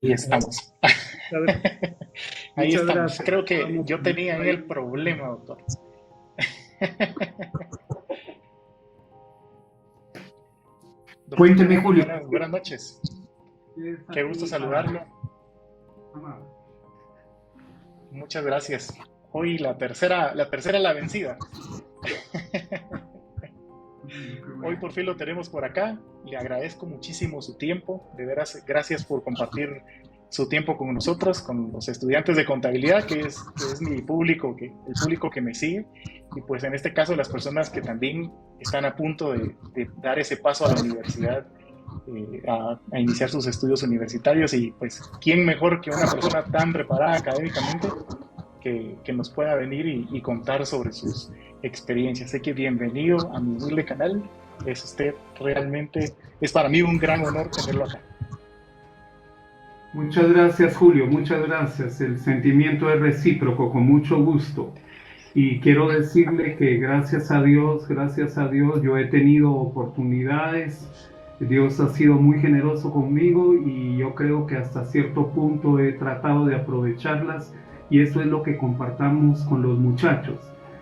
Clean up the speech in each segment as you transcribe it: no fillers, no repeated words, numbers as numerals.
Ahí estamos. Ahí Muchas estamos. gracias. Creo que Vamos yo con tenía esto ahí el ahí. problema, doctor. Doctor Cuénteme, Giovanni, Julio. buenas noches. Es Qué gusto aquí para... saludarlo. Muchas gracias. Hoy la tercera la vencida. Bueno, qué Hoy bueno. por fin lo tenemos por acá. Le agradezco muchísimo su tiempo. De veras, gracias por compartir su tiempo con nosotros, con los estudiantes de contabilidad, que es mi público, el público que me sigue. Y pues en este caso las personas que también están a punto de dar ese paso a la universidad, a iniciar sus estudios universitarios. Y pues, ¿quién mejor que una persona tan preparada académicamente que nos pueda venir y contar sobre sus experiencias? Así que bienvenido a mi humilde canal. Es usted realmente, es para mí un gran honor tenerlo acá. Muchas gracias, Julio. Muchas gracias. El sentimiento es recíproco, con mucho gusto. Y quiero decirle que gracias a Dios, yo he tenido oportunidades. Dios ha sido muy generoso conmigo y yo creo que hasta cierto punto he tratado de aprovecharlas y eso es lo que compartamos con los muchachos.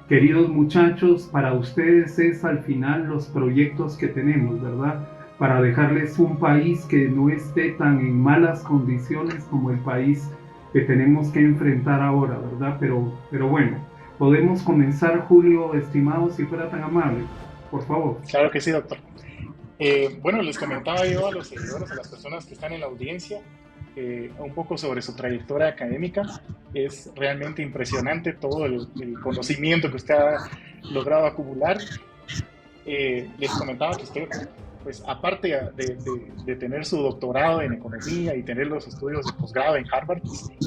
Queridos muchachos, para ustedes es al final los proyectos que tenemos, ¿verdad? Para dejarles un país que no esté tan en malas condiciones como el país que tenemos que enfrentar ahora, ¿verdad? Pero bueno, podemos comenzar, Julio, estimado, si fuera tan amable, por favor. Claro que sí, doctor. Bueno, les comentaba yo a los seguidores, a las personas que están en la audiencia, un poco sobre su trayectoria académica. Es realmente impresionante todo el conocimiento que usted ha logrado acumular. Les comentaba que usted, pues aparte de tener su doctorado en economía y tener los estudios de posgrado en Harvard,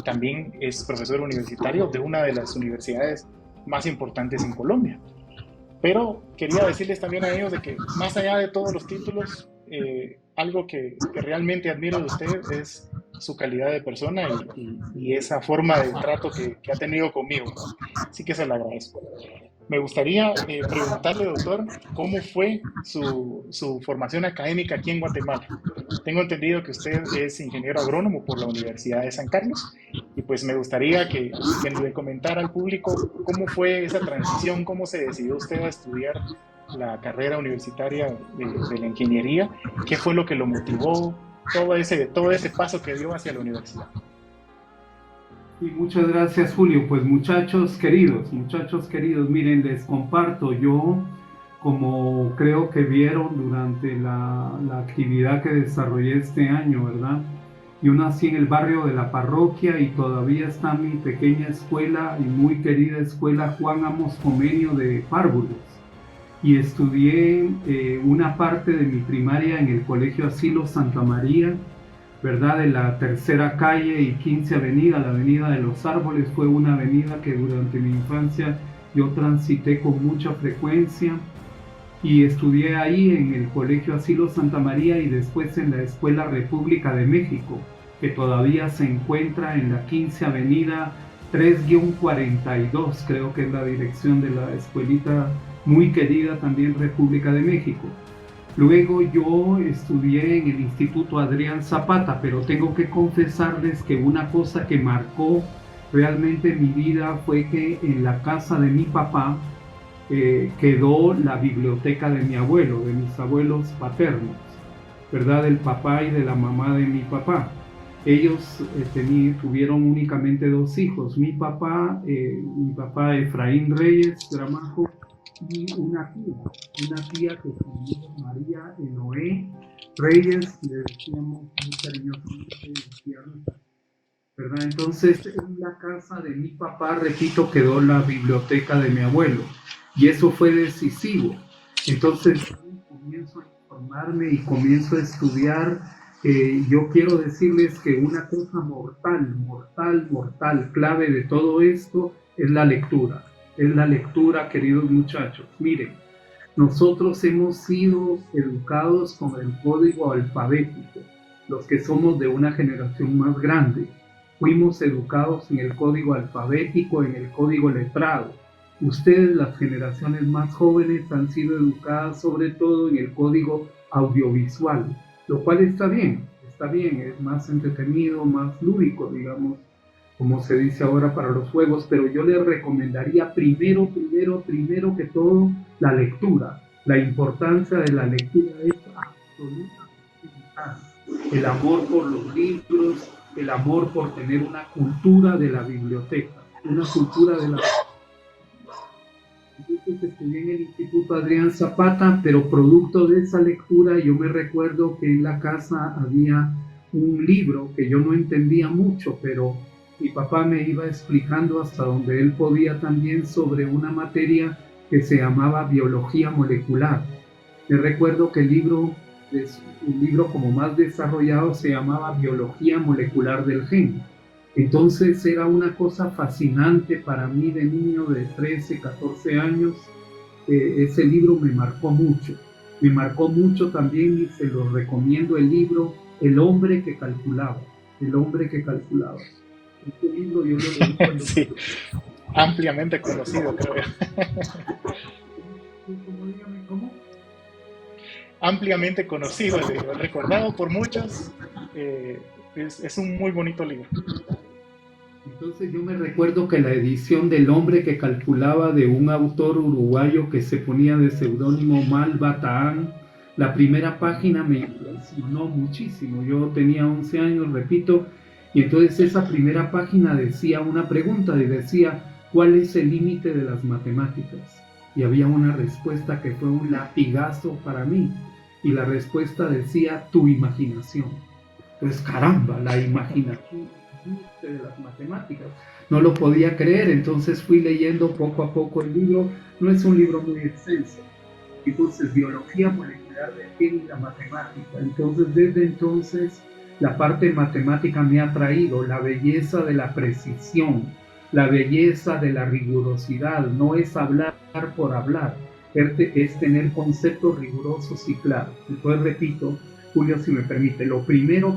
también es profesor universitario de una de las universidades más importantes en Colombia. Pero quería decirles también a ellos de que más allá de todos los títulos, algo que realmente admiro de usted es su calidad de persona y esa forma de trato que ha tenido conmigo, ¿no? Así que se lo agradezco. Me gustaría preguntarle, doctor, cómo fue su formación académica aquí en Guatemala. Tengo entendido que usted es ingeniero agrónomo por la Universidad de San Carlos y pues me gustaría que le comentara al público cómo fue esa transición, cómo se decidió usted a estudiar la carrera universitaria de la ingeniería, qué fue lo que lo motivó, todo ese paso que dio hacia la universidad. Y muchas gracias, Julio. Pues muchachos queridos, miren, les comparto yo, como creo que vieron durante la actividad que desarrollé este año, ¿verdad? Yo nací en el barrio de la parroquia y todavía está mi pequeña escuela y muy querida escuela Juan Amos Comenio de Párvulos. Y estudié una parte de mi primaria en el Colegio Asilo Santa María, ¿verdad? De la tercera calle y 15 avenida, la avenida de los Árboles, fue una avenida que durante mi infancia yo transité con mucha frecuencia y estudié ahí en el Colegio Asilo Santa María y después en la Escuela República de México, que todavía se encuentra en la 15 avenida 3-42, creo que es la dirección de la escuelita muy querida también República de México. Luego yo estudié en el Instituto Adrián Zapata, pero tengo que confesarles que una cosa que marcó realmente mi vida fue que en la casa de mi papá quedó la biblioteca de mi abuelo, de mis abuelos paternos, ¿verdad? Del papá y de la mamá de mi papá. Ellos tuvieron únicamente dos hijos, mi papá Efraín Reyes Gramajo y una tía que se llamaba María Enoé Reyes, le decíamos muy cariñosamente tía Rosa, ¿verdad? Entonces, en la casa de mi papá, repito, quedó la biblioteca de mi abuelo y eso fue decisivo. Entonces, comienzo a informarme y comienzo a estudiar. Yo quiero decirles que una cosa mortal, clave de todo esto es la lectura. Es la lectura, queridos muchachos. Miren, nosotros hemos sido educados con el código alfabético, los que somos de una generación más grande. Fuimos educados en el código alfabético, en el código letrado. Ustedes, las generaciones más jóvenes, han sido educadas sobre todo en el código audiovisual, lo cual está bien, es más entretenido, más lúdico, digamos, como se dice ahora para los juegos, pero yo les recomendaría primero que todo la lectura. La importancia de la lectura es absoluta. El amor por los libros, el amor por tener una cultura de la biblioteca, una cultura de la... Entonces estudié en el Instituto Adrián Zapata, pero producto de esa lectura yo me recuerdo que en la casa había un libro que yo no entendía mucho, pero mi papá me iba explicando hasta donde él podía también sobre una materia que se llamaba biología molecular. Me recuerdo que el libro, un libro como más desarrollado, se llamaba biología molecular del gen. Entonces era una cosa fascinante para mí de niño de 13, 14 años. Ese libro me marcó mucho. Me marcó mucho también y se lo recomiendo el libro El hombre que calculaba. El hombre que calculaba. Este libro yo lo leí cuando... Sí, ampliamente conocido, creo yo. ¿Cómo? Ampliamente conocido el libro, recordado por muchos. Es un muy bonito libro. Entonces yo me recuerdo que la edición del hombre que calculaba de un autor uruguayo que se ponía de seudónimo Mal Bataán, la primera página me impresionó muchísimo. Yo tenía 11 años, repito, y entonces esa primera página decía una pregunta y decía, ¿cuál es el límite de las matemáticas? Y había una respuesta que fue un latigazo para mí, y la respuesta decía, tu imaginación. Entonces, caramba, la imaginación de las matemáticas. No lo podía creer, entonces fui leyendo poco a poco el libro. No es un libro muy extenso. Entonces, biología molecular del gen y la matemática. Entonces, desde entonces, la parte matemática me ha traído la belleza de la precisión, la belleza de la rigurosidad. No es hablar por hablar, es tener conceptos rigurosos y claros. Entonces, repito, Julio, si me permite, lo primero,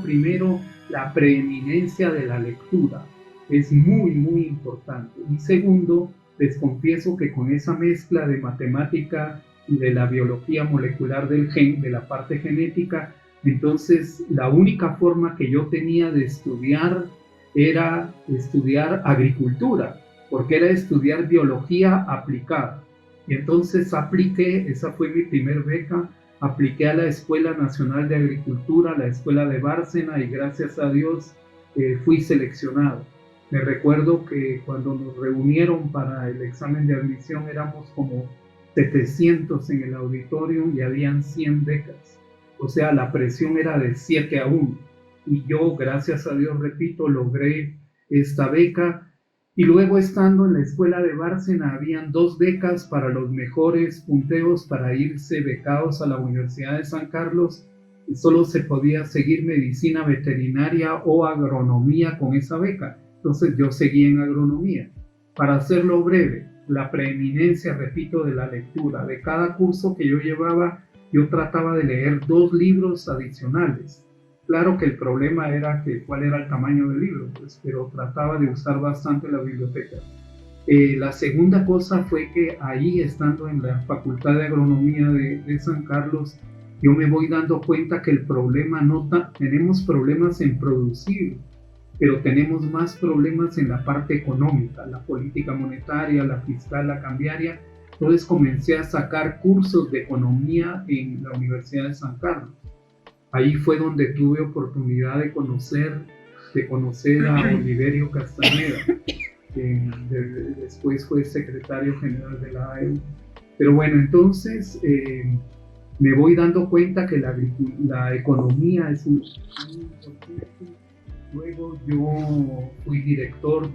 la preeminencia de la lectura es muy, muy importante. Y segundo, les confieso que con esa mezcla de matemática y de la biología molecular del gen, de la parte genética, entonces la única forma que yo tenía de estudiar era estudiar agricultura, porque era estudiar biología aplicada. Y entonces apliqué, esa fue mi primer beca, apliqué a la Escuela Nacional de Agricultura, a la Escuela de Bárcena, y gracias a Dios fui seleccionado. Me recuerdo que cuando nos reunieron para el examen de admisión éramos como 700 en el auditorio y habían 100 becas. O sea, la presión era de 7-1. Y yo, gracias a Dios, repito, logré esta beca. Y luego, estando en la escuela de Bárcena, habían 2 becas para los mejores punteos para irse becados a la Universidad de San Carlos. Y solo se podía seguir medicina veterinaria o agronomía con esa beca. Entonces yo seguí en agronomía. Para hacerlo breve, la preeminencia, repito, de la lectura. De cada curso que yo llevaba, yo trataba de leer 2 libros adicionales. Claro que el problema era que cuál era el tamaño del libro, pues, pero trataba de usar bastante la biblioteca. La segunda cosa fue que ahí, estando en la Facultad de Agronomía de San Carlos, yo me voy dando cuenta que el problema tenemos problemas en producir, pero tenemos más problemas en la parte económica, la política monetaria, la fiscal, la cambiaria. Entonces comencé a sacar cursos de economía en la Universidad de San Carlos. Ahí fue donde tuve oportunidad de conocer a Oliverio Castañeda, que después fue secretario general de la AEU. Pero bueno, entonces me voy dando cuenta que la economía es muy importante. Luego yo fui director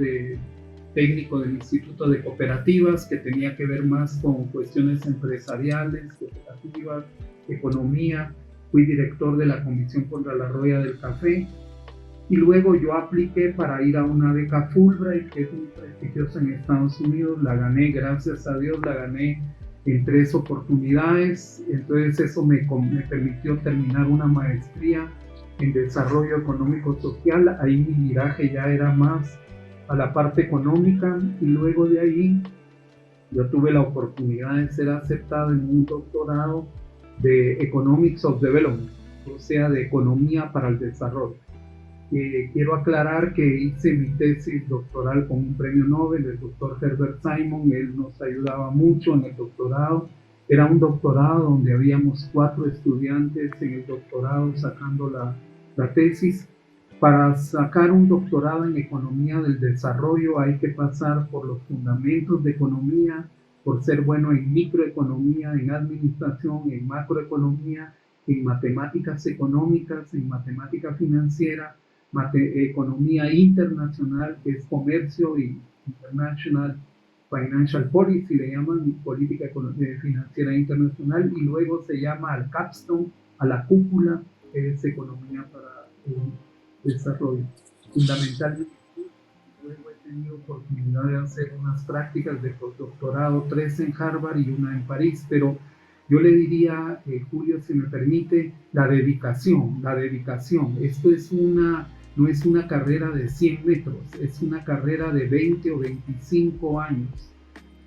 técnico del Instituto de Cooperativas, que tenía que ver más con cuestiones empresariales, cooperativas, economía. Fui director de la Comisión contra la Roya del Café, y luego yo apliqué para ir a una beca Fulbright, que es muy prestigiosa en Estados Unidos. La gané, gracias a Dios, la gané en 3 oportunidades. Entonces eso me permitió terminar una maestría en desarrollo económico social. Ahí mi viraje ya era más a la parte económica, y luego de ahí yo tuve la oportunidad de ser aceptado en un doctorado de Economics of Development. o sea, de economía para el desarrollo. Quiero aclarar que hice mi tesis doctoral con un premio Nobel, el doctor Herbert Simon. Él nos ayudaba mucho en el doctorado. Era un doctorado donde habíamos 4 estudiantes en el doctorado sacando la tesis. Para sacar un doctorado en economía del desarrollo hay que pasar por los fundamentos de economía, por ser bueno en microeconomía, en administración, en macroeconomía, en matemáticas económicas, en matemática financiera, economía internacional, que es comercio, y international financial policy, le llaman política financiera internacional, y luego se llama al capstone, a la cúpula, que es economía para el desarrollo. Fundamentalmente, luego he tenido oportunidad de hacer unas prácticas de postdoctorado, 3 en Harvard y 1 en París, pero yo le diría, Julio, si me permite, la dedicación. Esto es no es una carrera de 100 metros, es una carrera de 20 o 25 años.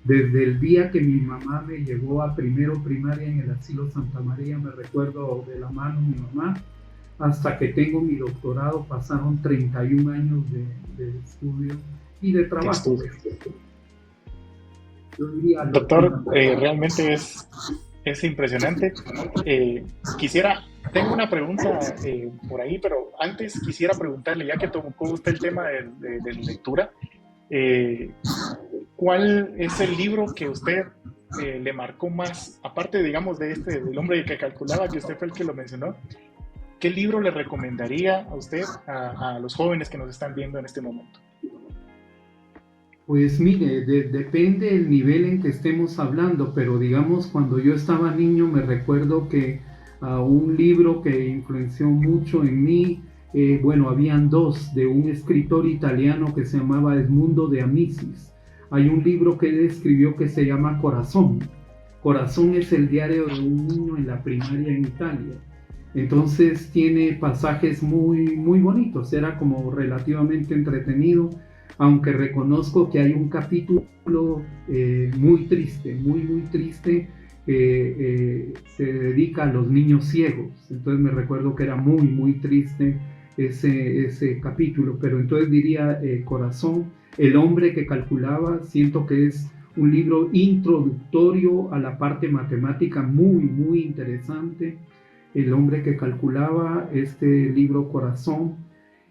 Desde el día que mi mamá me llevó a primero primaria en el asilo Santa María, me recuerdo de la mano mi mamá, hasta que tengo mi doctorado, pasaron 31 años de estudio y de trabajo. Yo diría, doctor, realmente es impresionante. Tengo una pregunta por ahí, pero antes quisiera preguntarle, ya que tocó usted el tema de lectura, ¿cuál es el libro que usted le marcó más, aparte, digamos, del hombre que calculaba, que usted fue el que lo mencionó? ¿Qué libro le recomendaría a usted a los jóvenes que nos están viendo en este momento? Pues mire, depende del nivel en que estemos hablando, pero digamos, cuando yo estaba niño me recuerdo que un libro que influenció mucho en mí, bueno, habían 2, de un escritor italiano que se llamaba Edmundo de Amicis. Hay un libro que él escribió que se llama Corazón. Corazón es el diario de un niño en la primaria en Italia. Entonces tiene pasajes muy, muy bonitos, era como relativamente entretenido, aunque reconozco que hay un capítulo muy triste, muy triste, se dedica a los niños ciegos. Entonces me recuerdo que era muy, muy triste ese capítulo, pero entonces diría Corazón. El hombre que calculaba, siento que es un libro introductorio a la parte matemática muy, muy interesante. El hombre que calculaba, este libro Corazón.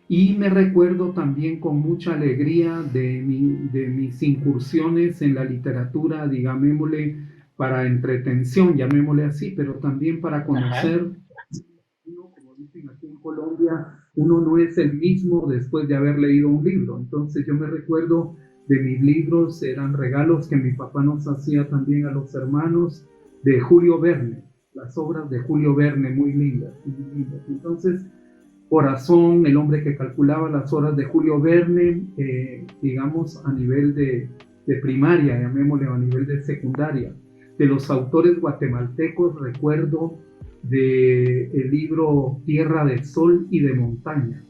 Y me recuerdo también con mucha alegría de mis incursiones en la literatura, digámosle, para entretención, llamémosle así, pero también para conocer. Uno, como dicen aquí en Colombia, uno no es el mismo después de haber leído un libro. Entonces yo me recuerdo de mis libros, eran regalos que mi papá nos hacía también a los hermanos, de Julio Verne, las obras de Julio Verne, muy lindas, muy lindas. Entonces, Corazón, el hombre que calculaba, las horas de Julio Verne, digamos a nivel de primaria, llamémosle, a nivel de secundaria. De los autores guatemaltecos recuerdo del libro Tierra de Sol y de Montaña,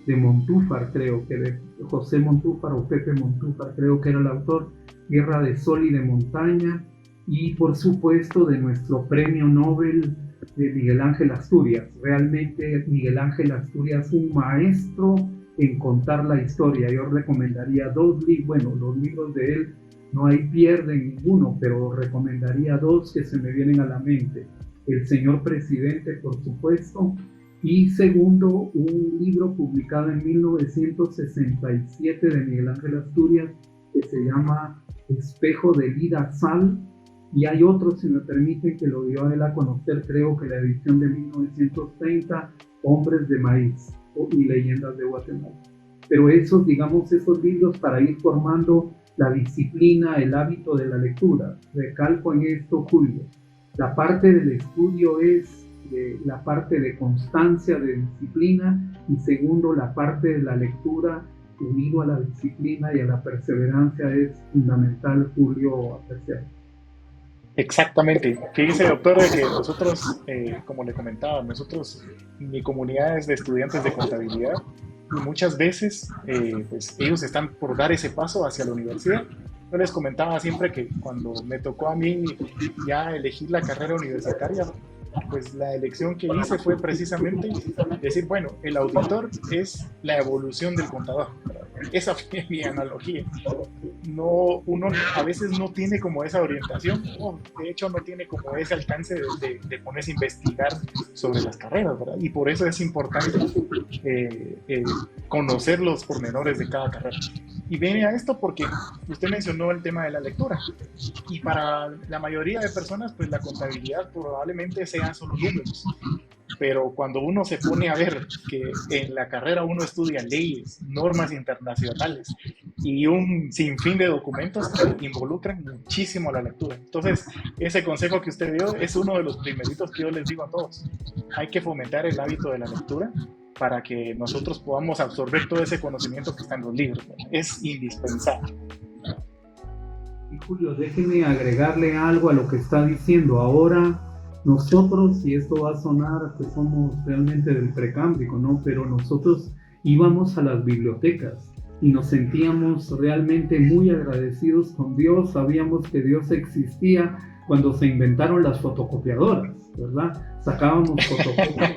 de Montúfar, creo que de José Montúfar o Pepe Montúfar, creo que era el autor, Tierra de Sol y de Montaña, y por supuesto de nuestro premio Nobel, de Miguel Ángel Asturias. Realmente Miguel Ángel Asturias, un maestro en contar la historia. Yo recomendaría 2 libros, bueno, los libros de él no hay pierde en ninguno, pero recomendaría 2 que se me vienen a la mente. El señor presidente, por supuesto, y segundo, un libro publicado en 1967 de Miguel Ángel Asturias que se llama Espejo de Lida Sal. Y hay otro, si me permiten, que lo dio a él a conocer, creo que la edición de 1930, Hombres de Maíz y Leyendas de Guatemala. Pero esos libros para ir formando la disciplina, el hábito de la lectura. Recalco en esto, Julio, la parte del estudio es la parte de constancia, de disciplina, y segundo, la parte de la lectura unido a la disciplina y a la perseverancia es fundamental, Julio, apreciar. Exactamente. Fíjese, doctor, de que nosotros, como le comentaba, mi comunidad es de estudiantes de contabilidad, y muchas veces pues ellos están por dar ese paso hacia la universidad. Yo les comentaba siempre que cuando me tocó a mí ya elegir la carrera universitaria, pues la elección que hice fue precisamente decir, bueno, el auditor es la evolución del contador. Esa fue mi analogía. No, uno a veces no tiene como esa orientación, o de hecho no tiene como ese alcance de ponerse a investigar sobre las carreras, ¿verdad? Y por eso es importante conocer los pormenores de cada carrera. Y viene a esto porque usted mencionó el tema de la lectura. Y para la mayoría de personas, pues la contabilidad probablemente sean solo números. Pero cuando uno se pone a ver que en la carrera uno estudia leyes, normas internacionales y un sinfín de documentos que involucran muchísimo la lectura. Entonces, ese consejo que usted dio es uno de los primeritos que yo les digo a todos. Hay que fomentar el hábito de la lectura para que nosotros podamos absorber todo ese conocimiento que está en los libros. Es indispensable. Y Julio, déjeme agregarle algo a lo que está diciendo. Ahora nosotros, y esto va a sonar que somos realmente del precámbrico, ¿no? Pero nosotros íbamos a las bibliotecas y nos sentíamos realmente muy agradecidos con Dios. Sabíamos que Dios existía cuando se inventaron las fotocopiadoras, ¿verdad? Sacábamos fotocopias.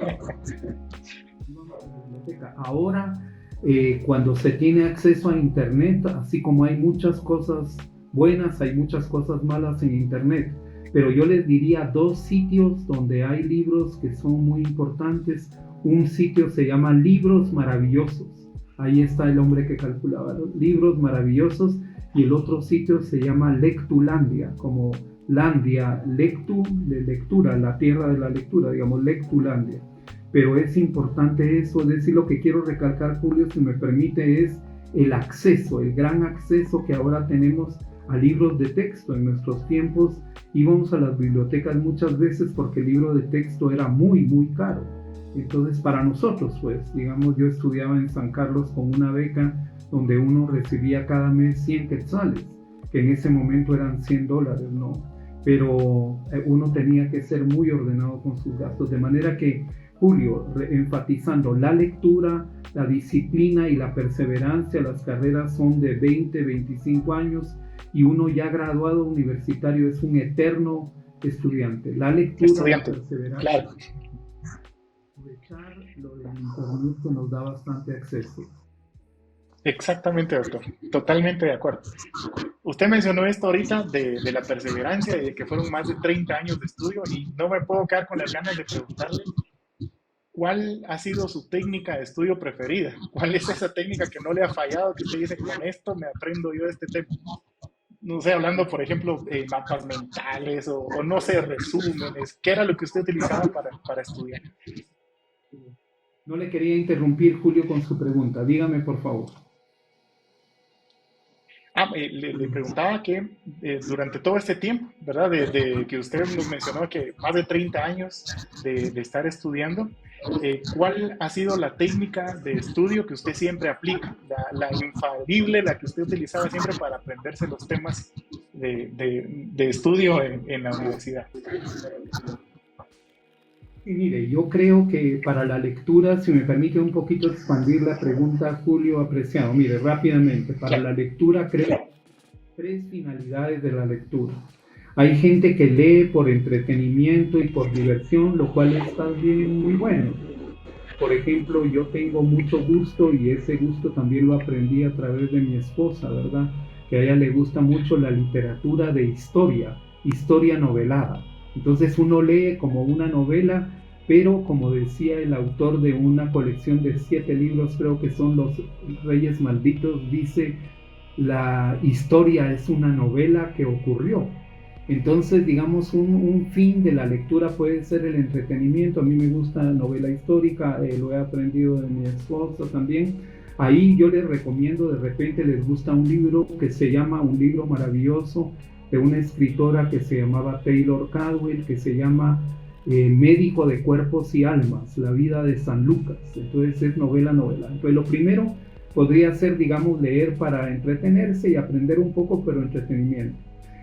Ahora, cuando se tiene acceso a Internet, así como hay muchas cosas buenas, hay muchas cosas malas en Internet, pero yo les diría 2 sitios donde hay libros que son muy importantes. Un sitio se llama Libros Maravillosos, ahí está el hombre que calculaba los libros maravillosos, y el otro sitio se llama Lectulandia, como Landia, lectu, de lectura, la tierra de la lectura, digamos, Lectulandia. Pero es importante eso, es decir, lo que quiero recalcar, Julio, si me permite, es el acceso, el gran acceso que ahora tenemos a libros de texto. En nuestros tiempos íbamos a las bibliotecas muchas veces porque el libro de texto era muy, muy caro. Entonces, para nosotros, pues, digamos, yo estudiaba en San Carlos con una beca donde uno recibía cada mes 100 quetzales, que en ese momento eran $100, ¿no? Pero uno tenía que ser muy ordenado con sus gastos, de manera que, Julio, enfatizando la lectura, la disciplina y la perseverancia, las carreras son de 20, 25 años y uno ya graduado universitario es un eterno estudiante. La lectura, la perseverancia, claro. Aprovechar lo del internet que nos da bastante acceso. Exactamente, doctor. Totalmente de acuerdo. Usted mencionó esto ahorita de la perseverancia y de que fueron más de 30 años de estudio y no me puedo quedar con las ganas de preguntarle ¿cuál ha sido su técnica de estudio preferida? ¿Cuál es esa técnica que no le ha fallado, que usted dice, con esto me aprendo yo este tema? No sé, hablando, por ejemplo, mapas mentales o no sé, resúmenes. ¿Qué era lo que usted utilizaba para estudiar? No le quería interrumpir, Julio, con su pregunta. Dígame, por favor. Le preguntaba que durante todo este tiempo, ¿verdad? De que usted nos mencionó que más de 30 años de estar estudiando, ¿cuál ha sido la técnica de estudio que usted siempre aplica? La infalible, la que usted utilizaba siempre para aprenderse los temas de estudio en la universidad. Sí, mire, yo creo que para la lectura, si me permite un poquito expandir la pregunta, Julio, apreciado, mire, rápidamente, para la lectura creo 3 finalidades de la lectura. Hay gente que lee por entretenimiento y por diversión, lo cual está bien, muy bueno. Por ejemplo, yo tengo mucho gusto y ese gusto también lo aprendí a través de mi esposa, ¿verdad? Que a ella le gusta mucho la literatura de historia novelada. Entonces uno lee como una novela, pero como decía el autor de una colección de 7 libros, creo que son Los Reyes Malditos, dice, la historia es una novela que ocurrió. Entonces, digamos, un fin de la lectura puede ser el entretenimiento. A mí me gusta la novela histórica, lo he aprendido de mi esposa también. Ahí yo les recomiendo, de repente les gusta un libro que se llama, un libro maravilloso, de una escritora que se llamaba Taylor Caldwell, que se llama Médico de Cuerpos y Almas, la vida de San Lucas. Entonces es novela. Entonces lo primero podría ser, digamos, leer para entretenerse y aprender un poco, pero entretenimiento.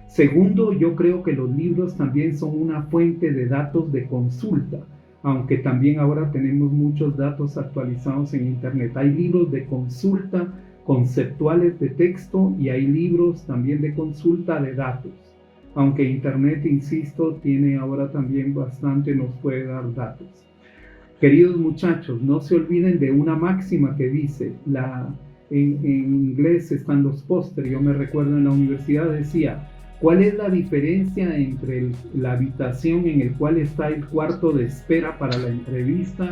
Segundo, yo creo que los libros también son una fuente de datos de consulta, aunque también ahora tenemos muchos datos actualizados en Internet. Hay libros de consulta conceptuales de texto y hay libros también de consulta de datos. aunque Internet, insisto, tiene ahora también bastante, nos puede dar datos. Queridos muchachos, no se olviden de una máxima que dice, en inglés están los pósteres, yo me recuerdo en la universidad decía, ¿cuál es la diferencia entre la habitación en el cual está el cuarto de espera para la entrevista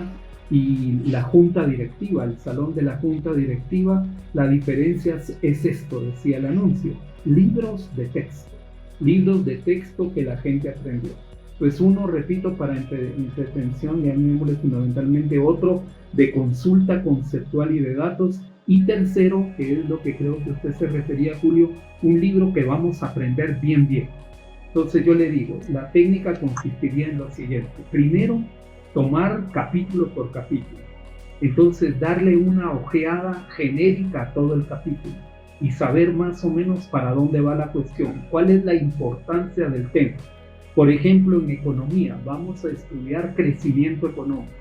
y la junta directiva, el salón de la junta directiva? La diferencia es esto, decía el anuncio, libros de texto que la gente aprendió. Pues uno, repito, para entretención y animales fundamentalmente, otro de consulta conceptual y de datos, y tercero, que es lo que creo que usted se refería, Julio, un libro que vamos a aprender bien. Entonces yo le digo, la técnica consistiría en lo siguiente. Primero, tomar capítulo por capítulo. Entonces darle una ojeada genérica a todo el capítulo y saber más o menos para dónde va la cuestión, cuál es la importancia del tema. Por ejemplo, en economía, vamos a estudiar crecimiento económico.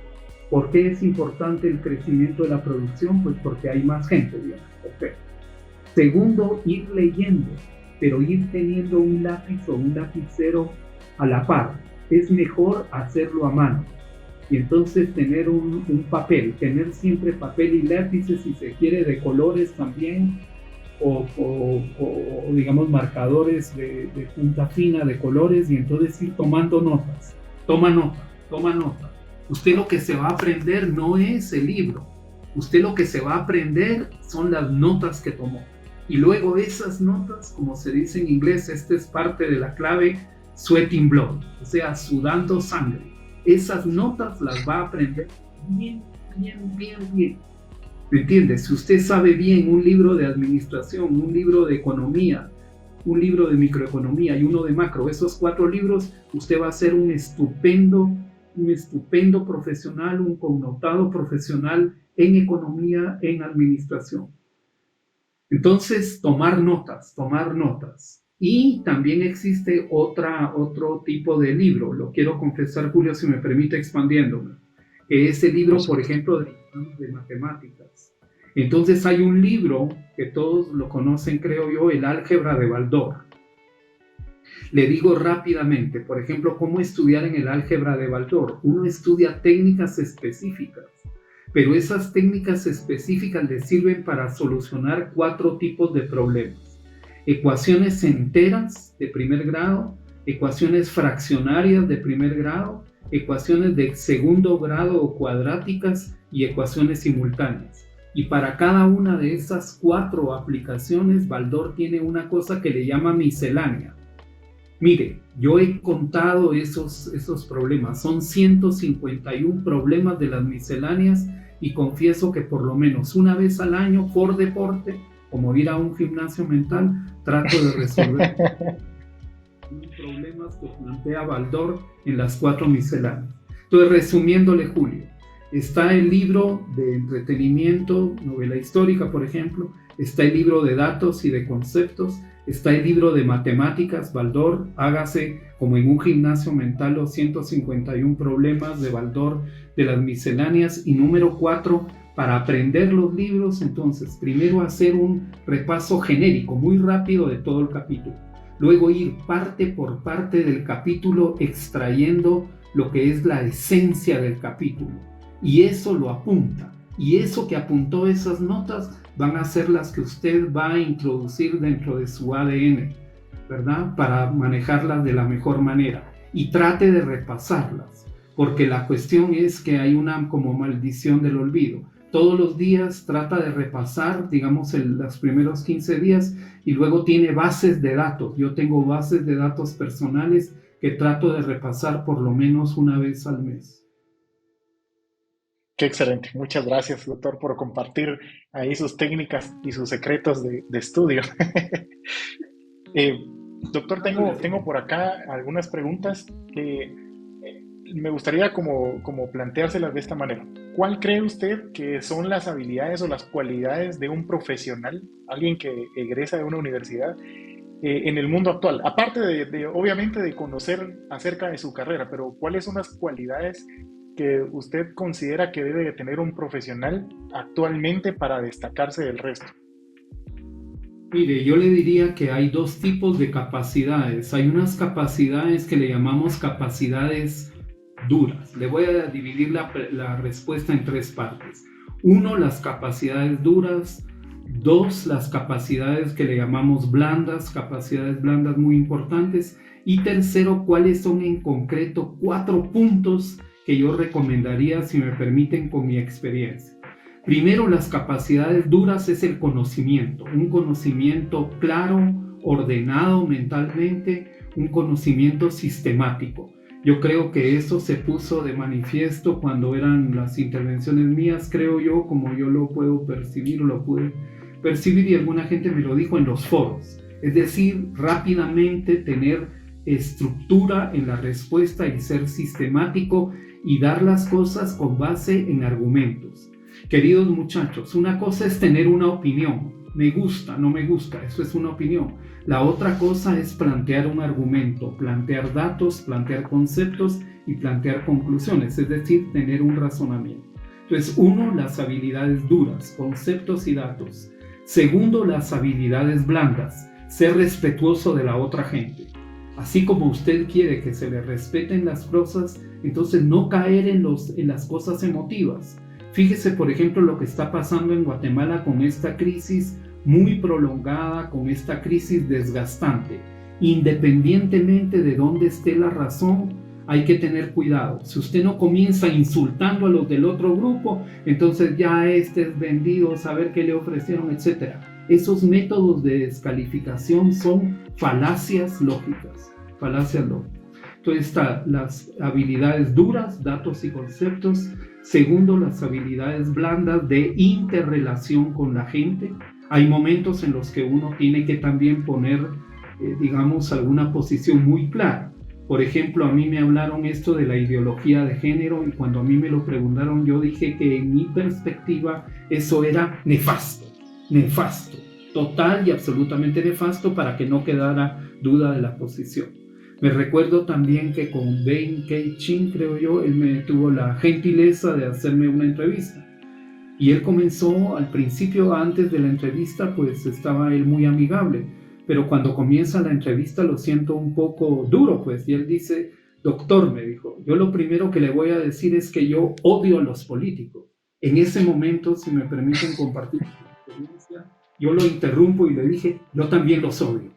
¿Por qué es importante el crecimiento de la producción? Pues porque hay más gente, digamos. Perfecto. Segundo, ir leyendo, pero ir teniendo un lápiz o un lapicero a la par. Es mejor hacerlo a mano. Y entonces tener un papel, tener siempre papel y lápices, si se quiere, de colores también, o digamos marcadores de punta fina de colores, y entonces ir tomando notas. Toma nota. Usted lo que se va a aprender no es el libro, usted lo que se va a aprender son las notas que tomó. Y luego esas notas, como se dice en inglés, esta es parte de la clave, sweating blood, o sea, sudando sangre. Esas notas las va a aprender bien. ¿Me entiendes? Si usted sabe bien un libro de administración, un libro de economía, un libro de microeconomía y uno de macro, esos 4 libros, usted va a ser un estupendo profesional, un connotado profesional en economía, en administración. Entonces, tomar notas. Y también existe otro tipo de libro, lo quiero confesar, Julio, si me permite expandiéndome, que es el libro, por ejemplo, de matemáticas. Entonces hay un libro que todos lo conocen, creo yo, el álgebra de Baldor. Le digo rápidamente, por ejemplo, cómo estudiar en el álgebra de Baldor. Uno estudia técnicas específicas, pero esas técnicas específicas le sirven para solucionar 4 tipos de problemas. Ecuaciones enteras de primer grado, ecuaciones fraccionarias de primer grado, ecuaciones de segundo grado o cuadráticas y ecuaciones simultáneas. Y para cada una de esas 4 aplicaciones, Baldor tiene una cosa que le llama miscelánea. Mire, yo he contado esos problemas, son 151 problemas de las misceláneas, y confieso que por lo menos una vez al año, por deporte, como ir a un gimnasio mental, trato de resolver los problemas que plantea Baldor en las 4 misceláneas. Entonces, resumiéndole, Julio, está el libro de entretenimiento, novela histórica, por ejemplo, está el libro de datos y de conceptos, está el libro de matemáticas, Baldor, hágase como en un gimnasio mental los 151 problemas de Baldor de las misceláneas. Y número 4, para aprender los libros, entonces, primero hacer un repaso genérico, muy rápido de todo el capítulo. Luego ir parte por parte del capítulo extrayendo lo que es la esencia del capítulo. Y eso lo apunta. Y eso que apuntó, esas notas, van a ser las que usted va a introducir dentro de su ADN, ¿verdad? Para manejarlas de la mejor manera. Y trate de repasarlas, porque la cuestión es que hay una como maldición del olvido. Todos los días trata de repasar, digamos, los primeros 15 días, y luego tiene bases de datos. Yo tengo bases de datos personales que trato de repasar por lo menos una vez al mes. Qué excelente. Muchas gracias, doctor, por compartir ahí sus técnicas y sus secretos de estudio. Eh, Doctor, tengo por acá algunas preguntas que me gustaría como planteárselas de esta manera. ¿Cuál cree usted que son las habilidades o las cualidades de un profesional, alguien que egresa de una universidad, en el mundo actual? Aparte obviamente, de conocer acerca de su carrera, pero ¿cuáles son las cualidades que usted considera que debe de tener un profesional actualmente para destacarse del resto? Mire, yo le diría que hay dos tipos de capacidades. Hay unas capacidades que le llamamos capacidades duras. Le voy a dividir la respuesta en tres partes. Uno, las capacidades duras. Dos, las capacidades que le llamamos blandas, capacidades blandas muy importantes. Y tercero, cuáles son en concreto 4 puntos que yo recomendaría, si me permiten, con mi experiencia. Primero, las capacidades duras es el conocimiento, un conocimiento claro, ordenado mentalmente, un conocimiento sistemático. Yo creo que eso se puso de manifiesto cuando eran las intervenciones mías, creo yo, como yo lo puedo percibir o lo pude percibir, y alguna gente me lo dijo en los foros. Es decir, rápidamente tener estructura en la respuesta y ser sistemático y dar las cosas con base en argumentos. Queridos muchachos, una cosa es tener una opinión, me gusta, no me gusta, eso es una opinión. La otra cosa es plantear un argumento, plantear datos, plantear conceptos y plantear conclusiones, es decir, tener un razonamiento. Entonces, uno, las habilidades duras, conceptos y datos. Segundo, las habilidades blandas, ser respetuoso de la otra gente. Así como usted quiere que se le respeten las cosas, entonces no caer en las cosas emotivas. Fíjese, por ejemplo, lo que está pasando en Guatemala con esta crisis muy prolongada, con esta crisis desgastante. Independientemente de dónde esté la razón, hay que tener cuidado. Si usted no comienza insultando a los del otro grupo, entonces ya este es vendido, saber qué le ofrecieron, etc. Esos métodos de descalificación son falacias lógicas. Entonces está las habilidades duras, datos y conceptos. Segundo, las habilidades blandas de interrelación con la gente. Hay momentos en los que uno tiene que también poner, digamos, alguna posición muy clara. Por ejemplo, a mí me hablaron esto de la ideología de género y cuando a mí me lo preguntaron, yo dije que en mi perspectiva eso era nefasto, total y absolutamente nefasto, para que no quedara duda de la posición. Me recuerdo también que con Ben K. creo yo, él me tuvo la gentileza de hacerme una entrevista. Y él comenzó al principio, antes de la entrevista, pues estaba él muy amigable. Pero cuando comienza la entrevista lo siento un poco duro, pues. Y él dice, doctor, me dijo, yo lo primero que le voy a decir es que yo odio a los políticos. En ese momento, si me permiten compartir mi experiencia, yo lo interrumpo y le dije, yo también los odio.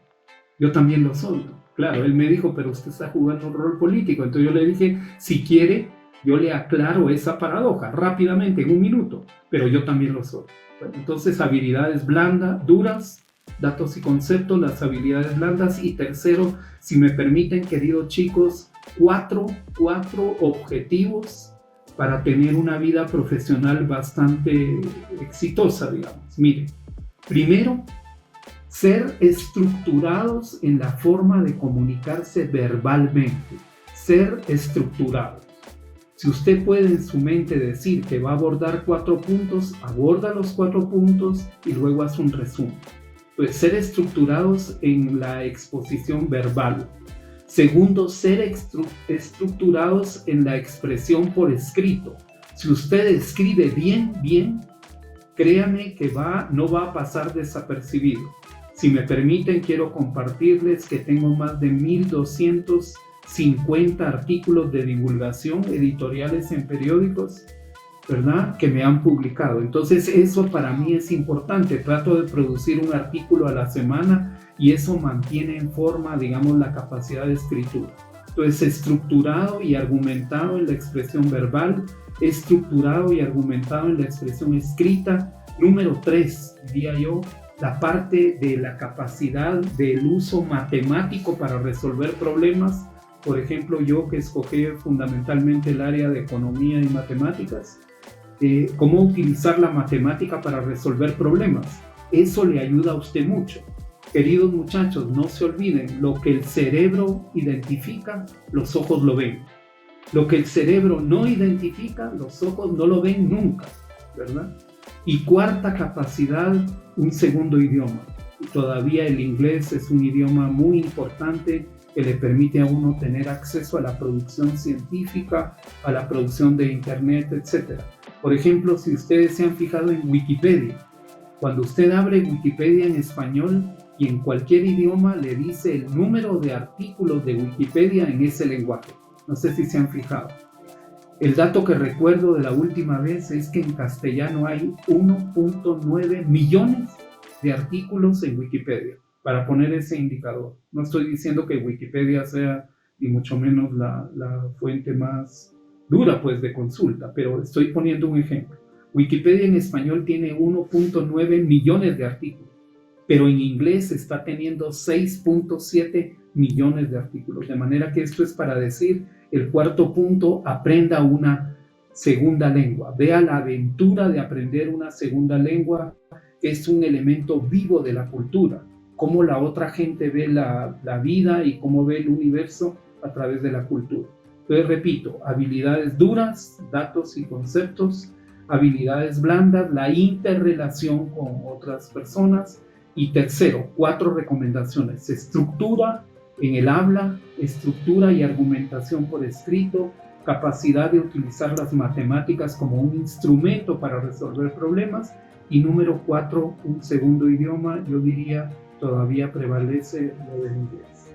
Claro, él me dijo, pero usted está jugando un rol político. Entonces yo le dije, si quiere, yo le aclaro esa paradoja rápidamente, en un minuto, pero yo también lo soy. Bueno, entonces, habilidades blandas, duras, datos y conceptos, las habilidades blandas. Y tercero, si me permiten, queridos chicos, cuatro objetivos para tener una vida profesional bastante exitosa, digamos. Miren, primero, ser estructurados en la forma de comunicarse verbalmente. Ser estructurados. Si usted puede en su mente decir que va a abordar 4 puntos, aborda los 4 puntos y luego hace un resumen. Pues ser estructurados en la exposición verbal. Segundo, ser estructurados en la expresión por escrito. Si usted escribe bien, créame que no va a pasar desapercibido. Si me permiten, quiero compartirles que tengo más de 1,250 artículos de divulgación editoriales en periódicos, ¿verdad?, que me han publicado. Entonces eso para mí es importante. Trato de producir un artículo a la semana y eso mantiene en forma, digamos, la capacidad de escritura. Entonces, estructurado y argumentado en la expresión verbal, estructurado y argumentado en la expresión escrita. Número 3, diría yo, la parte de la capacidad del uso matemático para resolver problemas. Por ejemplo, yo que escogí fundamentalmente el área de economía y matemáticas, cómo utilizar la matemática para resolver problemas. Eso le ayuda a usted mucho. Queridos muchachos, no se olviden, lo que el cerebro identifica, los ojos lo ven. Lo que el cerebro no identifica, los ojos no lo ven nunca, ¿verdad? Y cuarta capacidad, un segundo idioma. Todavía el inglés es un idioma muy importante que le permite a uno tener acceso a la producción científica, a la producción de internet, etc. Por ejemplo, si ustedes se han fijado en Wikipedia, Cuando usted abre Wikipedia en español y en cualquier idioma le dice el número de artículos de Wikipedia en ese lenguaje. No sé si se han fijado. El dato que recuerdo de la última vez es que en castellano hay 1.9 millones de artículos en Wikipedia, para poner ese indicador. No estoy diciendo que Wikipedia sea ni mucho menos la fuente más dura pues de consulta, pero estoy poniendo un ejemplo. Wikipedia en español tiene 1.9 millones de artículos, pero en inglés está teniendo 6.7 millones de artículos, de manera que esto es para decir, el cuarto punto, aprenda una segunda lengua, vea la aventura de aprender una segunda lengua, que es un elemento vivo de la cultura, cómo la otra gente ve la vida y cómo ve el universo a través de la cultura. Entonces, repito, habilidades duras, datos y conceptos, habilidades blandas, la interrelación con otras personas, y tercero, 4 recomendaciones: estructura en el habla, estructura y argumentación por escrito, capacidad de utilizar las matemáticas como un instrumento para resolver problemas, y número 4, un segundo idioma. Yo diría, todavía prevalece lo del inglés.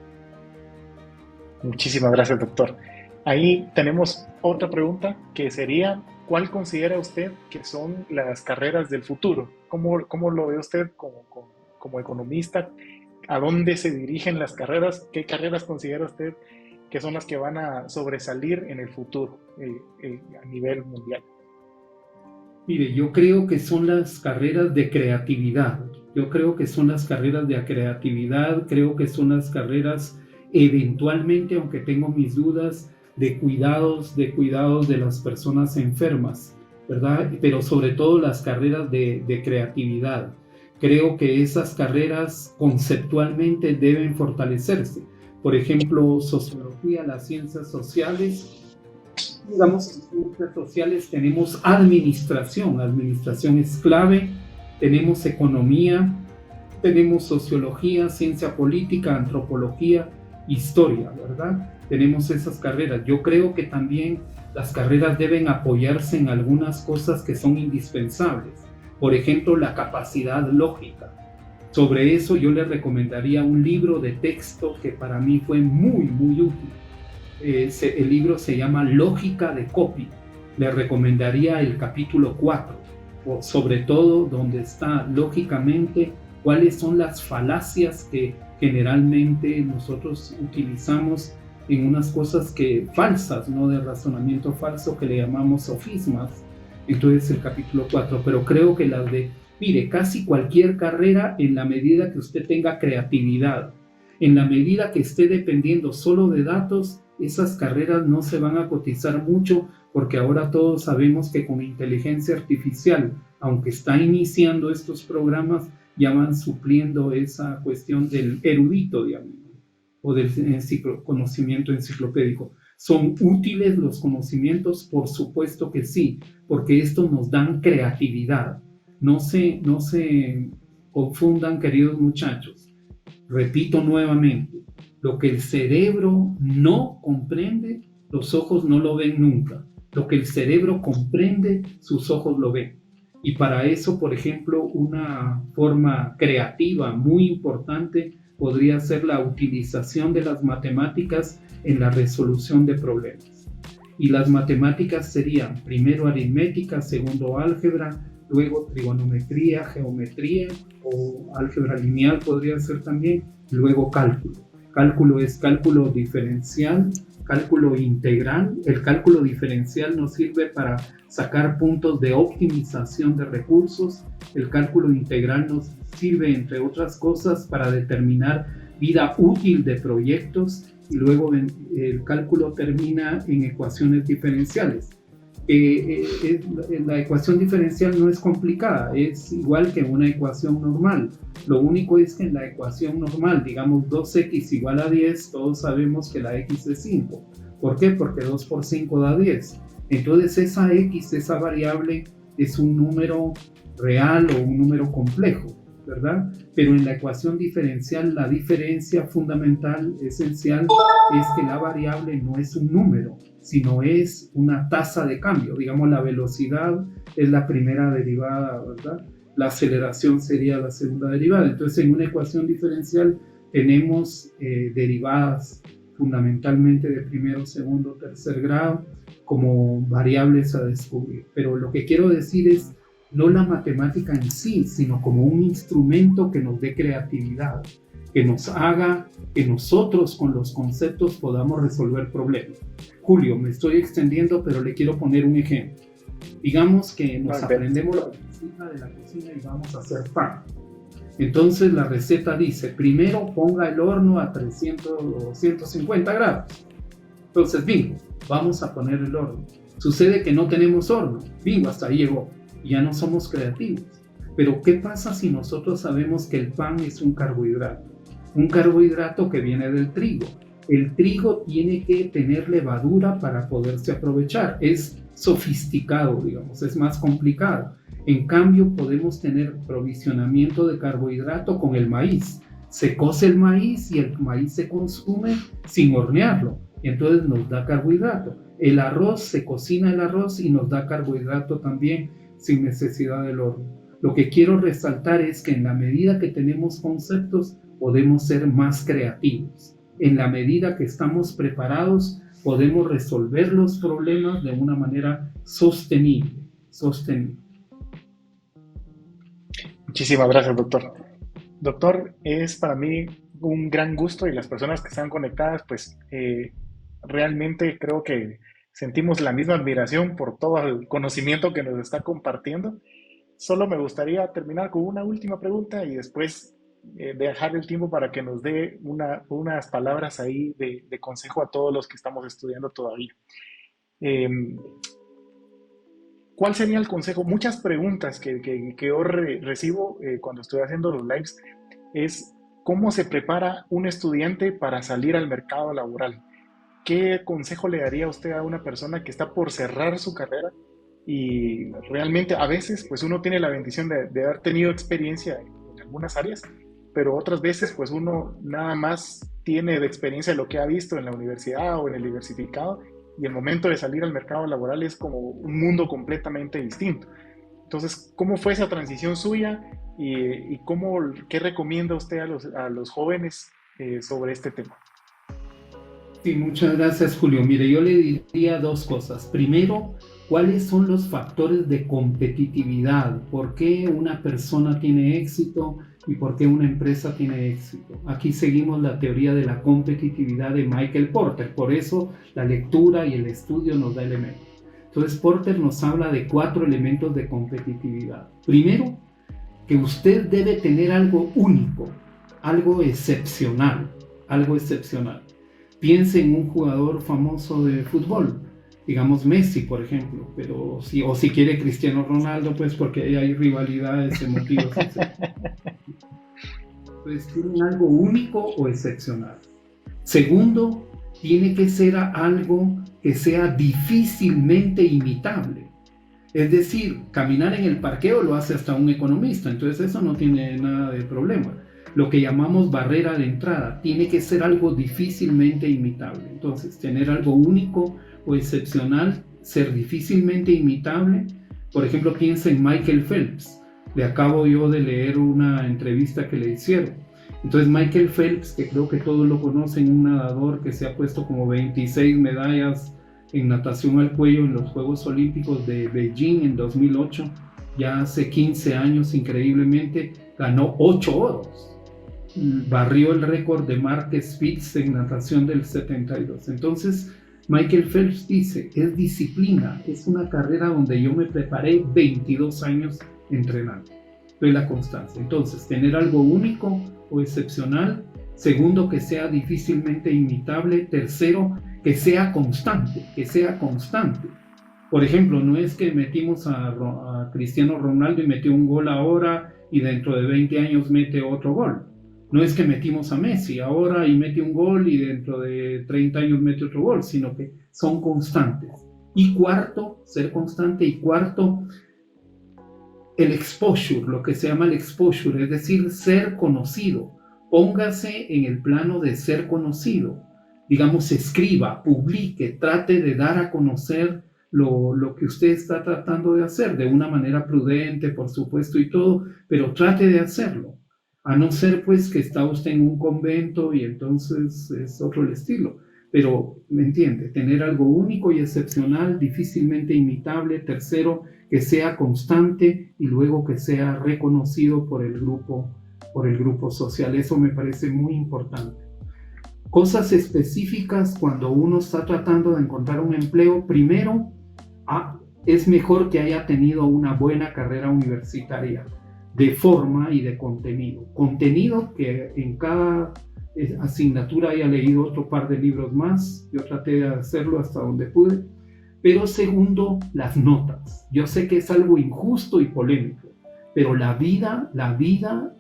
Muchísimas gracias, doctor. Ahí tenemos otra pregunta que sería, ¿cuál considera usted que son las carreras del futuro? ¿Cómo lo ve usted como economista? ¿A dónde se dirigen las carreras? ¿Qué carreras considera usted que son las que van a sobresalir en el futuro a nivel mundial? Mire, yo creo que son las carreras de creatividad. Yo creo que son las carreras de creatividad, creo que son las carreras eventualmente, aunque tengo mis dudas, de cuidados de las personas enfermas, ¿verdad? Pero sobre todo las carreras de creatividad. Creo que esas carreras conceptualmente deben fortalecerse. Por ejemplo, sociología, las ciencias sociales. Digamos, en ciencias sociales tenemos administración es clave, tenemos economía, tenemos sociología, ciencia política, antropología, historia, ¿verdad? Tenemos esas carreras. Yo creo que también las carreras deben apoyarse en algunas cosas que son indispensables. Por ejemplo, la capacidad lógica. Sobre eso yo les recomendaría un libro de texto que para mí fue muy, muy útil. El libro se llama Lógica de Copy. Le recomendaría el capítulo 4, sobre todo donde está lógicamente cuáles son las falacias que generalmente nosotros utilizamos en unas cosas que falsas, ¿no? De razonamiento falso, que le llamamos sofismas. Entonces el capítulo 4, pero creo que las de, mire, casi cualquier carrera, en la medida que usted tenga creatividad, en la medida que esté dependiendo solo de datos, esas carreras no se van a cotizar mucho, porque ahora todos sabemos que con inteligencia artificial, aunque está iniciando estos programas, ya van supliendo esa cuestión del erudito, digamos, o del conocimiento enciclopédico. ¿Son útiles los conocimientos? Por supuesto que sí, porque esto nos dan creatividad. No se confundan, queridos muchachos. Repito nuevamente, lo que el cerebro no comprende, los ojos no lo ven nunca. Lo que el cerebro comprende, sus ojos lo ven. Y para eso, por ejemplo, una forma creativa muy importante podría ser la utilización de las matemáticas en la resolución de problemas. Y las matemáticas serían primero aritmética, segundo álgebra, luego trigonometría, geometría o álgebra lineal podría ser también, luego cálculo. Cálculo es cálculo diferencial, cálculo integral. El cálculo diferencial nos sirve para sacar puntos de optimización de recursos. El cálculo integral nos sirve, entre otras cosas, para determinar vida útil de proyectos. Y luego el cálculo termina en ecuaciones diferenciales. La ecuación diferencial no es complicada, es igual que una ecuación normal. Lo único es que en la ecuación normal, digamos 2x igual a 10, todos sabemos que la x es 5. ¿Por qué? Porque 2 por 5 da 10. Entonces esa x, esa variable, es un número real o un número complejo, ¿verdad? Pero en la ecuación diferencial, la diferencia fundamental, esencial, es que la variable no es un número, sino es una tasa de cambio. Digamos, la velocidad es la primera derivada, ¿verdad? la aceleración sería la segunda derivada. Entonces, en una ecuación diferencial tenemos derivadas fundamentalmente de primero, segundo, tercer grado como variables a descubrir. Pero lo que quiero decir es no la matemática en sí, sino como un instrumento que nos dé creatividad, que nos haga que nosotros con los conceptos podamos resolver problemas. Julio, me estoy extendiendo, pero le quiero poner un ejemplo. Digamos que nos aprendemos la receta de la cocina y vamos a hacer pan. Entonces la receta dice, primero ponga el horno a 300 o 150 grados. Entonces, bingo, vamos a poner el horno. Sucede que no tenemos horno. Bingo, hasta ahí llegó. Ya no somos creativos. Pero ¿qué pasa si nosotros sabemos que el pan es un carbohidrato? Un carbohidrato que viene del trigo. El trigo tiene que tener levadura para poderse aprovechar. Es sofisticado, digamos, es más complicado. En cambio, podemos tener provisionamiento de carbohidrato con el maíz. Se cose el maíz y el maíz se consume sin hornearlo. Y entonces nos da carbohidrato. El arroz, se cocina el arroz y nos da carbohidrato también sin necesidad del horno. Lo que quiero resaltar es que en la medida que tenemos conceptos, podemos ser más creativos. En la medida que estamos preparados, podemos resolver los problemas de una manera sostenible. Muchísimas gracias, doctor. Doctor, es para mí un gran gusto y las personas que están conectadas, pues realmente creo que sentimos la misma admiración por todo el conocimiento que nos está compartiendo. Solo me gustaría terminar con una última pregunta y después dejar el tiempo para que nos dé unas palabras ahí de consejo a todos los que estamos estudiando todavía. Eh, ¿Cuál sería el consejo? Muchas preguntas que yo recibo cuando estoy haciendo los lives es ¿cómo se prepara un estudiante para salir al mercado laboral? ¿Qué consejo le daría usted a una persona que está por cerrar su carrera y realmente a veces pues uno tiene la bendición de haber tenido experiencia en algunas áreas, pero otras veces pues uno nada más tiene de experiencia lo que ha visto en la universidad o en el diversificado y el momento de salir al mercado laboral es como un mundo completamente distinto? Entonces, ¿cómo fue esa transición suya y qué recomienda usted a los jóvenes sobre este tema? Sí, muchas gracias, Julio. Mire, yo le diría dos cosas. Primero, ¿cuáles son los factores de competitividad? ¿Por qué una persona tiene éxito y por qué una empresa tiene éxito? Aquí seguimos la teoría de la competitividad de Michael Porter. Por eso la lectura y el estudio nos da elementos. Entonces, Porter nos habla de 4 elementos de competitividad. Primero, que usted debe tener algo único, algo excepcional, algo excepcional. Piense en un jugador famoso de fútbol, digamos Messi, por ejemplo, pero si quiere Cristiano Ronaldo, pues porque ahí hay rivalidades emotivas, etc. Entonces, tienen algo único o excepcional. Segundo, tiene que ser algo que sea difícilmente imitable. Es decir, caminar en el parqueo lo hace hasta un economista, entonces eso no tiene nada de problema. Lo que llamamos barrera de entrada, tiene que ser algo difícilmente imitable. Entonces, tener algo único o excepcional, ser difícilmente imitable. Por ejemplo, piensa en Michael Phelps. Le acabo yo de leer una entrevista que le hicieron. Entonces, Michael Phelps, que creo que todos lo conocen, un nadador que se ha puesto como 26 medallas en natación al cuello en los Juegos Olímpicos de Beijing en 2008, ya hace 15 años, increíblemente, ganó 8 oros. Barrió el récord de Mark Spitz en natación del 72. Entonces, Michael Phelps dice, es disciplina, es una carrera donde yo me preparé 22 años entrenando. Fue la constancia. Entonces, tener algo único o excepcional. Segundo, que sea difícilmente imitable. Tercero, que sea constante, Por ejemplo, no es que metimos a Cristiano Ronaldo y metió un gol ahora y dentro de 20 años mete otro gol. No es que metimos a Messi ahora y mete un gol y dentro de 30 años mete otro gol, sino que son constantes. Y cuarto, ser constante. Y cuarto, el exposure, lo que se llama el exposure, es decir, ser conocido. Póngase en el plano de ser conocido. Digamos, escriba, publique, trate de dar a conocer lo que usted está tratando de hacer, de una manera prudente, por supuesto, y todo, pero trate de hacerlo. A no ser, pues, que está usted en un convento y entonces es otro el estilo. Pero, ¿me entiende? Tener algo único y excepcional, difícilmente imitable. Tercero, que sea constante y luego que sea reconocido por el grupo social. Eso me parece muy importante. Cosas específicas cuando uno está tratando de encontrar un empleo. Primero, es mejor que haya tenido una buena carrera universitaria de forma y de contenido. Contenido que en cada asignatura haya leído otro par de libros más. Yo traté de hacerlo hasta donde pude. Pero segundo, las notas. Yo sé que es algo injusto y polémico, pero la vida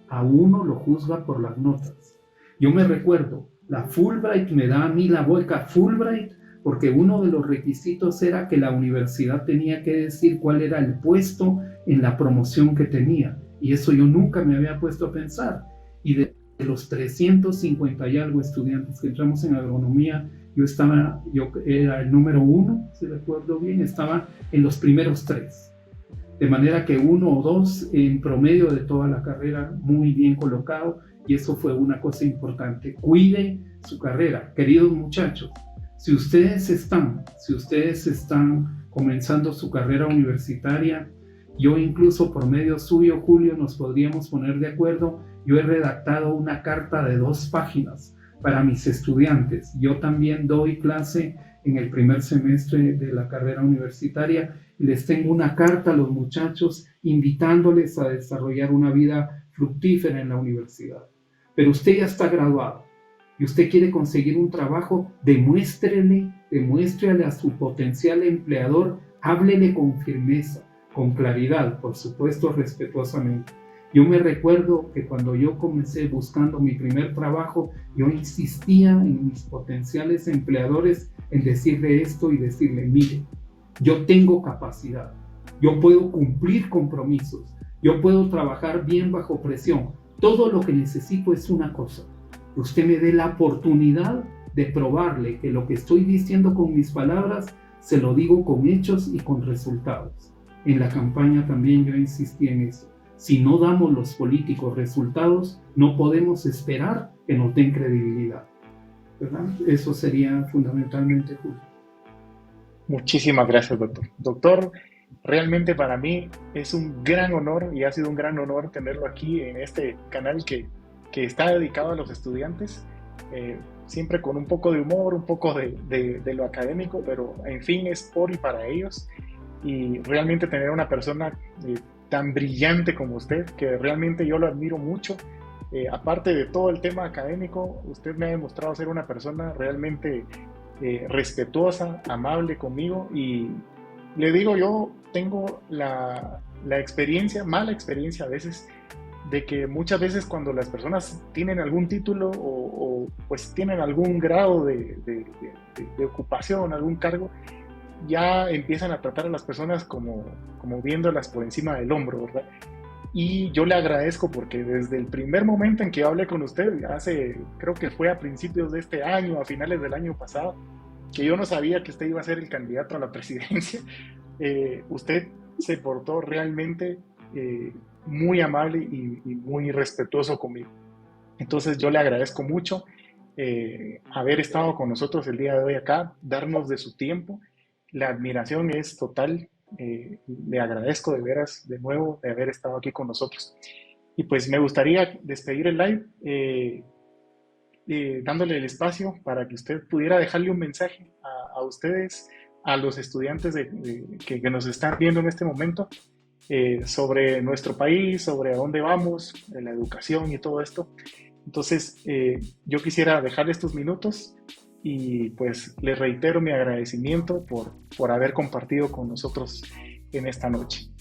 a uno lo juzga por las notas. Yo me recuerdo, la Fulbright me da a mí la beca Fulbright porque uno de los requisitos era que la universidad tenía que decir cuál era el puesto en la promoción que tenía. Y eso yo nunca me había puesto a pensar. Y de los 350 y algo estudiantes que entramos en agronomía, yo era el número 1, si recuerdo bien, estaba en los primeros 3. De manera que 1 o 2 en promedio de toda la carrera, muy bien colocado, y eso fue una cosa importante. Cuide su carrera, queridos muchachos. Si ustedes están comenzando su carrera universitaria, yo incluso por medio suyo, Julio, nos podríamos poner de acuerdo. Yo he redactado una carta de 2 páginas para mis estudiantes. Yo también doy clase en el primer semestre de la carrera universitaria y les tengo una carta a los muchachos invitándoles a desarrollar una vida fructífera en la universidad. Pero usted ya está graduado y usted quiere conseguir un trabajo, demuéstrele a su potencial empleador, háblele con firmeza, con claridad, por supuesto respetuosamente. Yo me recuerdo que cuando yo comencé buscando mi primer trabajo, yo insistía en mis potenciales empleadores en decirle esto y decirle, mire, yo tengo capacidad, yo puedo cumplir compromisos, yo puedo trabajar bien bajo presión. Todo lo que necesito es una cosa, que usted me dé la oportunidad de probarle que lo que estoy diciendo con mis palabras se lo digo con hechos y con resultados. En la campaña también yo insistí en eso. Si no damos los políticos resultados, no podemos esperar que nos den credibilidad, ¿verdad? Eso sería fundamentalmente justo. Muchísimas gracias, doctor. Doctor, realmente para mí es un gran honor y ha sido un gran honor tenerlo aquí en este canal que está dedicado a los estudiantes, siempre con un poco de humor, un poco de lo académico, pero en fin es por y para ellos. Y realmente tener una persona tan brillante como usted, que realmente yo lo admiro mucho. Aparte de todo el tema académico, usted me ha demostrado ser una persona realmente respetuosa, amable conmigo, y le digo, yo tengo la experiencia, mala experiencia a veces, de que muchas veces cuando las personas tienen algún título o pues tienen algún grado de ocupación, algún cargo, ya empiezan a tratar a las personas como viéndolas por encima del hombro, ¿verdad? Y yo le agradezco porque desde el primer momento en que yo hablé con usted, creo que fue a principios de este año, a finales del año pasado, que yo no sabía que usted iba a ser el candidato a la presidencia, usted se portó realmente muy amable y muy respetuoso conmigo. Entonces yo le agradezco mucho haber estado con nosotros el día de hoy acá, darnos de su tiempo. La admiración es total. Le agradezco de veras de nuevo de haber estado aquí con nosotros. Y pues me gustaría despedir el live dándole el espacio para que usted pudiera dejarle un mensaje a ustedes, a los estudiantes que nos están viendo en este momento, sobre nuestro país, sobre a dónde vamos, la educación y todo esto. Entonces, yo quisiera dejarle estos minutos y pues les reitero mi agradecimiento por haber compartido con nosotros en esta noche.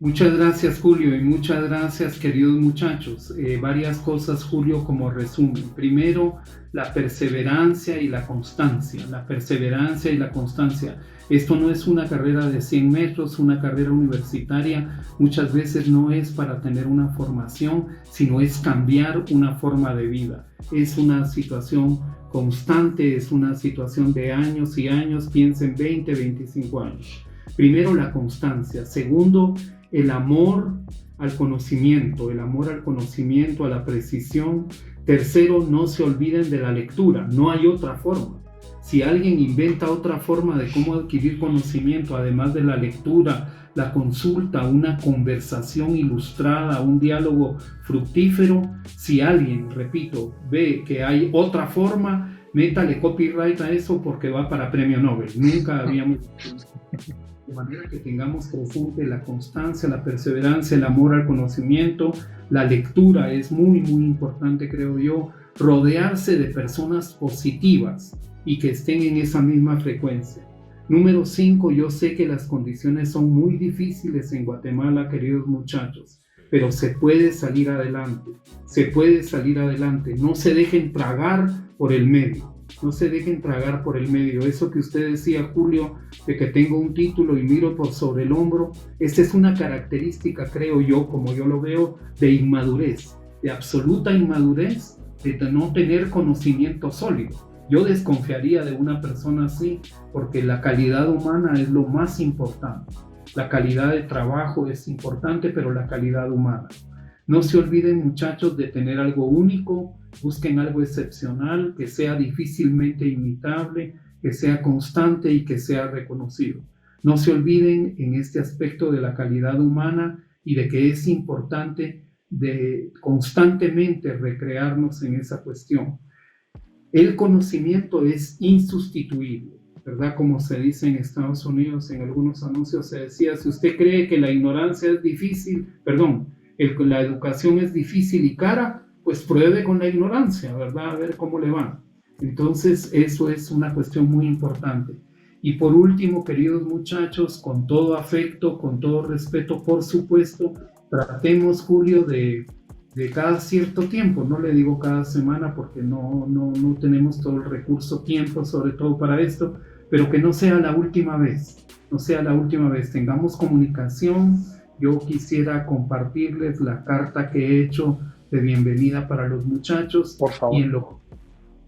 Muchas gracias, Julio, y muchas gracias, queridos muchachos. Varias cosas, Julio, como resumen. Primero, la perseverancia y la constancia. La perseverancia y la constancia. Esto no es una carrera de 100 metros, una carrera universitaria. Muchas veces no es para tener una formación, sino es cambiar una forma de vida. Es una situación constante, es una situación de años y años, piensen 20, 25 años. Primero, la constancia. Segundo, el amor al conocimiento, a la precisión. Tercero, no se olviden de la lectura, no hay otra forma. Si alguien inventa otra forma de cómo adquirir conocimiento, además de la lectura, la consulta, una conversación ilustrada, un diálogo fructífero, si alguien, repito, ve que hay otra forma, métale copyright a eso porque va para premio Nobel. Nunca habíamos... De manera que tengamos presente la constancia, la perseverancia, el amor al conocimiento. La lectura es muy, muy importante, creo yo. Rodearse de personas positivas y que estén en esa misma frecuencia. Número 5, yo sé que las condiciones son muy difíciles en Guatemala, queridos muchachos, pero se puede salir adelante, no se dejen tragar por el medio, eso que usted decía, Julio, de que tengo un título y miro por sobre el hombro, esa es una característica, creo yo, como yo lo veo, de inmadurez, de absoluta inmadurez, de no tener conocimiento sólido. Yo desconfiaría de una persona así porque la calidad humana es lo más importante. La calidad de trabajo es importante, pero la calidad humana. No se olviden, muchachos, de tener algo único, busquen algo excepcional, que sea difícilmente imitable, que sea constante y que sea reconocido. No se olviden en este aspecto de la calidad humana y de que es importante de constantemente recrearnos en esa cuestión. El conocimiento es insustituible, ¿verdad? Como se dice en Estados Unidos, en algunos anuncios se decía, si usted cree que la ignorancia es difícil, la educación es difícil y cara, pues pruebe con la ignorancia, ¿verdad? A ver cómo le va. Entonces, eso es una cuestión muy importante. Y por último, queridos muchachos, con todo afecto, con todo respeto, por supuesto, tratemos, Julio, de cada cierto tiempo, no le digo cada semana porque no tenemos todo el recurso, tiempo sobre todo para esto, pero que no sea la última vez, tengamos comunicación. Yo quisiera compartirles la carta que he hecho de bienvenida para los muchachos. Por favor. Y en lo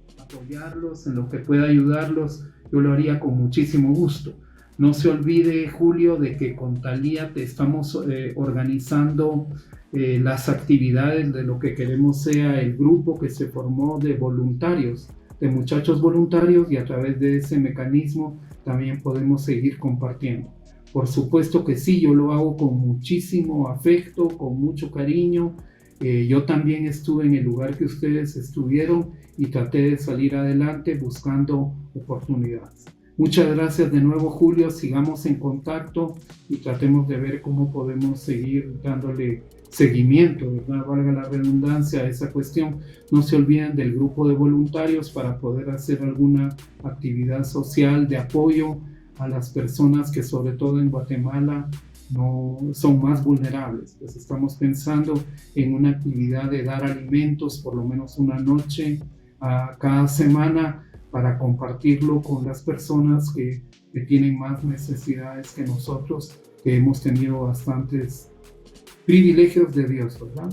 que apoyarlos, en lo que pueda ayudarlos, yo lo haría con muchísimo gusto. No se olvide, Julio, de que con Talía te estamos organizando las actividades de lo que queremos sea el grupo que se formó de voluntarios, de muchachos voluntarios, y a través de ese mecanismo también podemos seguir compartiendo. Por supuesto que sí, yo lo hago con muchísimo afecto, con mucho cariño. Yo también estuve en el lugar que ustedes estuvieron y traté de salir adelante buscando oportunidades. Muchas gracias de nuevo, Julio. Sigamos en contacto y tratemos de ver cómo podemos seguir dándole seguimiento, ¿verdad? Valga la redundancia a esa cuestión. No se olviden del grupo de voluntarios para poder hacer alguna actividad social de apoyo a las personas que, sobre todo en Guatemala, no son más vulnerables. Pues estamos pensando en una actividad de dar alimentos por lo menos una noche cada semana para compartirlo con las personas que tienen más necesidades que nosotros, que hemos tenido bastantes privilegios de Dios, ¿verdad?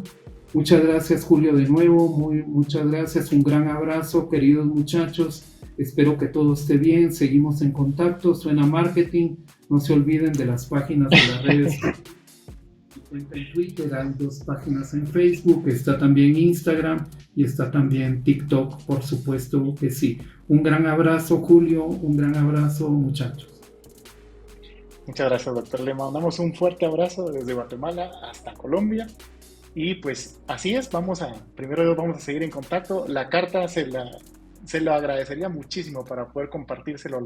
Muchas gracias, Julio, de nuevo, muchas gracias, un gran abrazo, queridos muchachos, espero que todo esté bien, seguimos en contacto. Suena Marketing, no se olviden de las páginas de las redes, cuenta en Twitter, hay 2 páginas en Facebook, está también Instagram y está también TikTok, por supuesto que sí. Un gran abrazo, Julio, un gran abrazo, muchachos. Muchas gracias, doctor. Le mandamos un fuerte abrazo desde Guatemala hasta Colombia. Y pues así es, primero vamos a seguir en contacto. La carta se lo agradecería muchísimo para poder compartírselo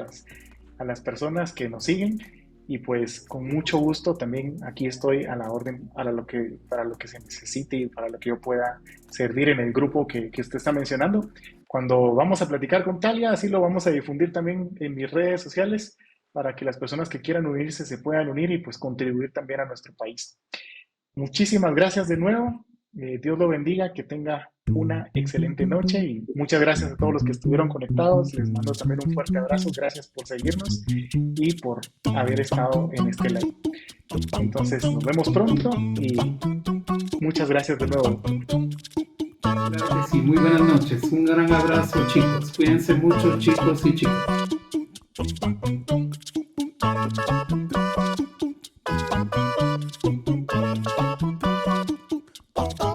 a las personas que nos siguen. Y pues con mucho gusto también aquí estoy a la orden para lo que se necesite y para lo que yo pueda servir en el grupo que usted está mencionando. Cuando vamos a platicar con Talia, así lo vamos a difundir también en mis redes sociales para que las personas que quieran unirse se puedan unir y pues contribuir también a nuestro país. Muchísimas gracias de nuevo. Dios lo bendiga, que tenga una excelente noche y muchas gracias a todos los que estuvieron conectados. Les mando también un fuerte abrazo. Gracias por seguirnos y por haber estado en este live. Entonces nos vemos pronto y muchas gracias de nuevo. Claro que sí, muy buenas noches. Un gran abrazo, chicos. Cuídense mucho, chicos y chicas. Oh, oh.